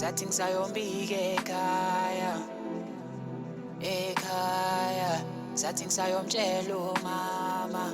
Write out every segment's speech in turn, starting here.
sathi ngisayombika ekhaya sathi ngisayomtshela umama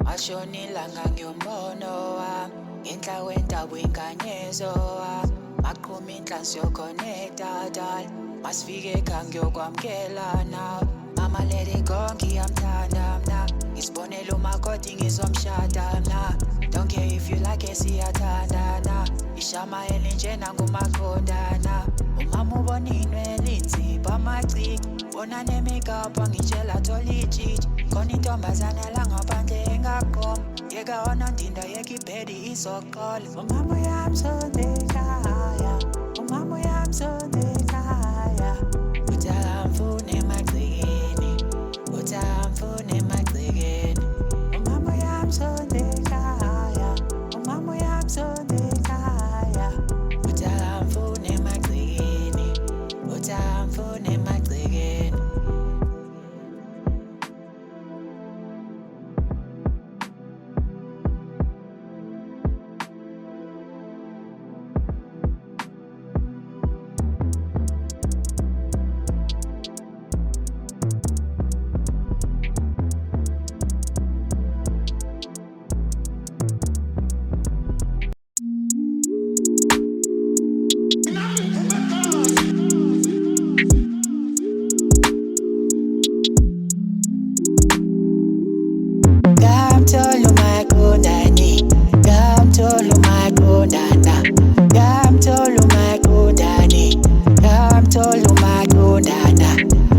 washona ilanga ngiyombono wami ngenhla wentaba inkanyezo wami maqhuma inhlansi yokhonekta dal masifike ekhaya ngiyokwamukela nawe mama let it go ngiyamthanda mna ngisibonela umakoti ngizomshada mna don't care if you like it siyathandana ishamayeli njena ngumaqondana umama ubona inwele insipho amagciki bona ne-makeup angitshela thola ijiji khona intombazana la ngaphandle engaqoma yeka onondinda yeka ibhedi izoqola umama uyamsondekaya umama uyamsondekaya uthamfune emagcikeni uthamfune emagcikeni umama uyamsondekaya umama uyamsondekaya uthamfune emagcikeni uthamfune emagcikeni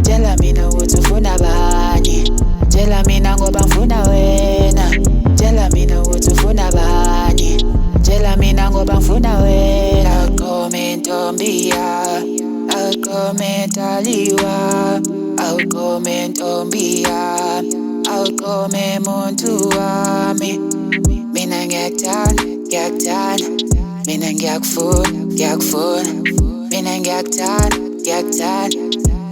Tell mina ukuthi ufuna bani tell mina ngoba ngifuna wena tell mina ukuthi ufuna bani tell mina ngoba ngifuna wena awuqome ntombiya awuqome ntaliwa awuqome ntombiya awuqome muntu wami mina ngiyakuthanda ngiyakuthanda mina ngiyakufuna mina ngiyakuthanda ngiyakuthanda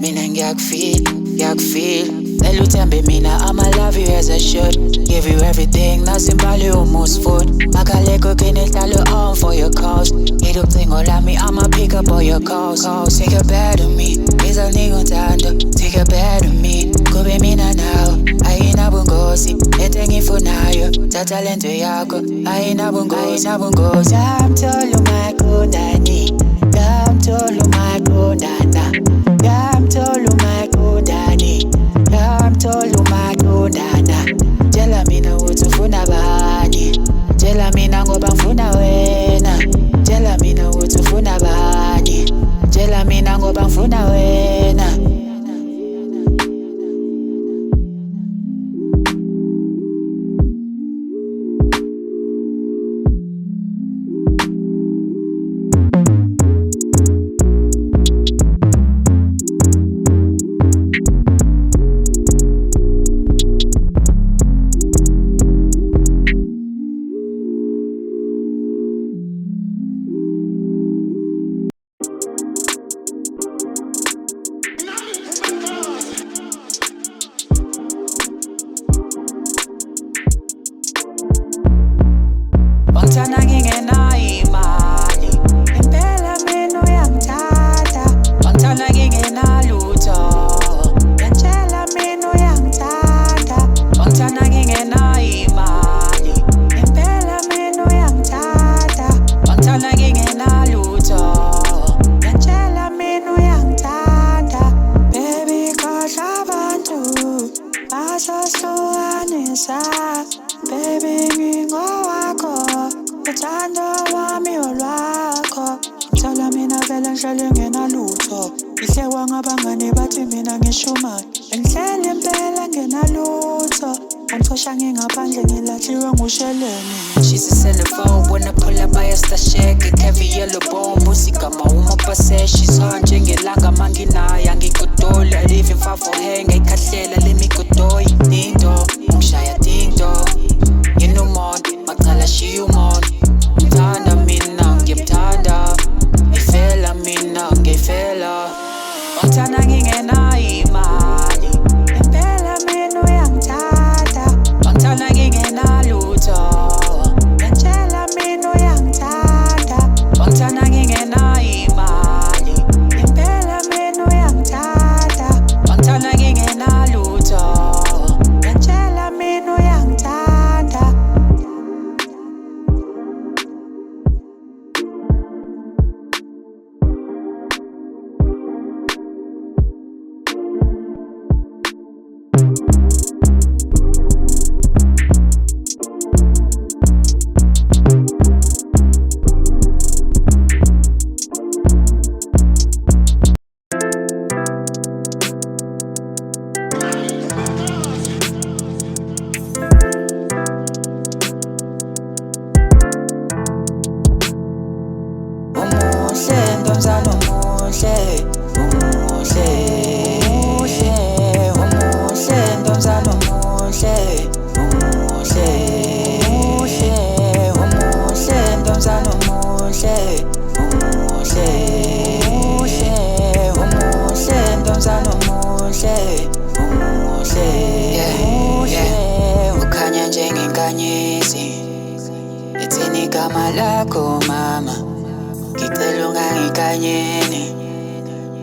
mina ngiyakufeel Mele uthembe mina I'ma love you as I should Give you everything nasimbali almost food Makaleko kinihlalo on for your calls Iducingo lami I'ma pick up all your calls Take a bad on me Ngizalnika uthando Take a bad on me Kube mina nawe Ayinabungozi Lento engifunayo Thatha lento yakho Ayinabungozi Ngamthola umakundani Ngamthola umakundana Ngamthola umakundani Ngamthola umakundana Tell mina ukuthi ufuna bani Tell mina ngoba ngifuna wena Tell mina ukuthi ufuna bani Tell mina ngoba ngifuna wena Wangithanda ngingenayo imali impela mina uyangithanda wangithanda ngingenalutho ngiyatshela mina uyangithanda wangithanda ngingenayo imali impela mina uyangithanda wangithanda ngingenalutho ngiyatshela mina uyangithanda baby kodwa abantu basahlukanisa baby ngingowakho uthando wami olwakho Thala mina vele ngihlale ngenalutho Ngihlekwa ngabangani bathi mina ngishumayo Bengihleli impela ngenalutho Angicosha ngingaphandle ngilahliwe ngusheleni She's a cellophone when I pull up I stashek Heavy yellow bomb usigama uma pase She's on njengelanga manginaya ngikudola Living far for her ngayikhahlela lemikudoyi Ding dong ngishaya ding dong Nginumonde macala shiyumonde Ngithanda mina ngimthanda Ngifela mina ngifela Wangithanda ngingenayo imali impela mina uyangithanda Wangithanda ngingenalutho ngiyatshela mina uyangithanda ungayikhanyisi. Ethini igama lakho mama, ngicela ungangikanyeni.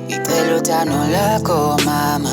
Ngicela uthando lakho mama.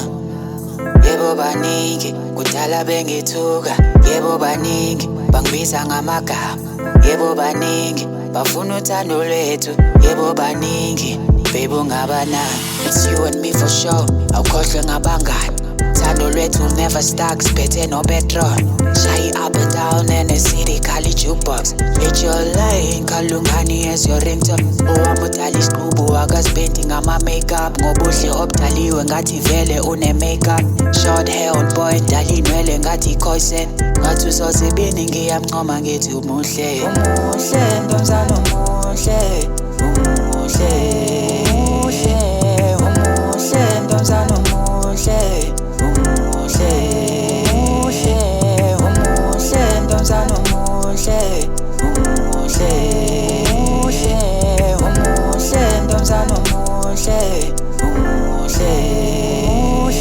Yebo baningi kudala bengithuka, yebo baningi bangibiza ngamagama, yebo baningi bafuna uthando lwethu, yebo baningi babe ungabanani. It's you and me for sure, awukhohlwe ngabangani. Thando lwethu never stuck, siphethe no petrol. Shy up and down in the city, khali jukebox. Let your line, kalungani as your ringtone. Owami udala isiqubu akazipendi ngama-makeup. Ngobuhle obudaliwe ngathi vele une-makeup. Short hair on point, dala inwele ngathi i-coisen. Ngathi usozibini ngiyamncoma ngithi umuhle. Umuhle ntombazane umuhle. Umuhle. Umuhle. Umuhle ntombazane umuhle. Umuhle. Umuhle. Umuhle ntombazane umuhle. Umuhle. Umuhle. Umuhle ntombazane umuhle. Umuhle. Umuhle.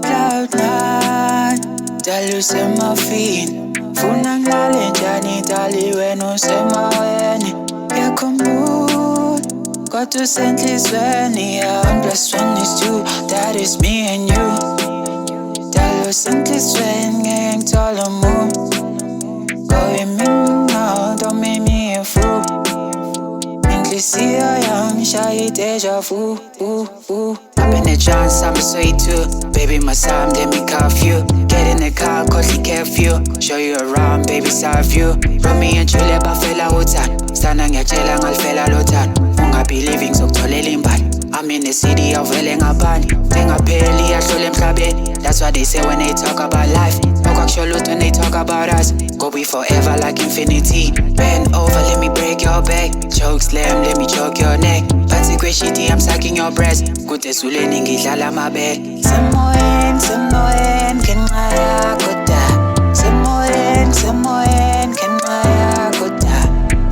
Cloud9, dala usemafini. Funa ngilale njani dali wena usemoyeni. Ngiyakhumbula kodwa usenhlizweni. 1+1 is 2, that is me and you. Dala usenhlizweni ngeke ngithole umuntu. Go with me now, don't make me a fool. Inhliziyo yami ishaya i-deja vu. I'm in a trance, I'm sweet too. Baby, my son, let me cuff you. Get in the car, cause curfew. Show you around, baby, serve you. Romeo and Juliet, bafela uthando. Stana ngiyatshela ngalifela lothando. Ungabelieving zokutholela imbali. I'm in the city, awuvele ngaphandle. Engapheli iyahlula emhlabeni. That's what they say when they talk about life. Okwakusho lutho when they talk about us. Go be forever like infinity. Bend over, let me break your back. Choke slam, let me choke your neck. Phansi kweshiti, I'm sucking your breast. Kude ezulwini ngidlala amabele. Semoyeni, semoyeni, ngenxa yakho da. Semoyeni, semoyeni, ngenxa yakho da.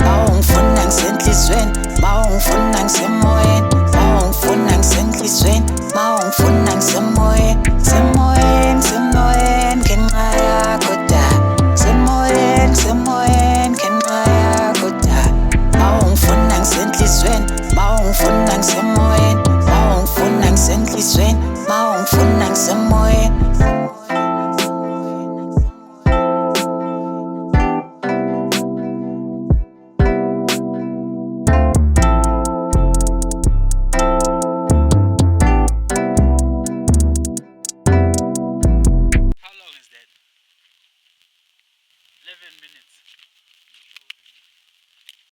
Mawungifuna ngisenhlizweni, mawungifuna ngisemoyeni. Mawungifuna ngisenhlizweni, mawungifuna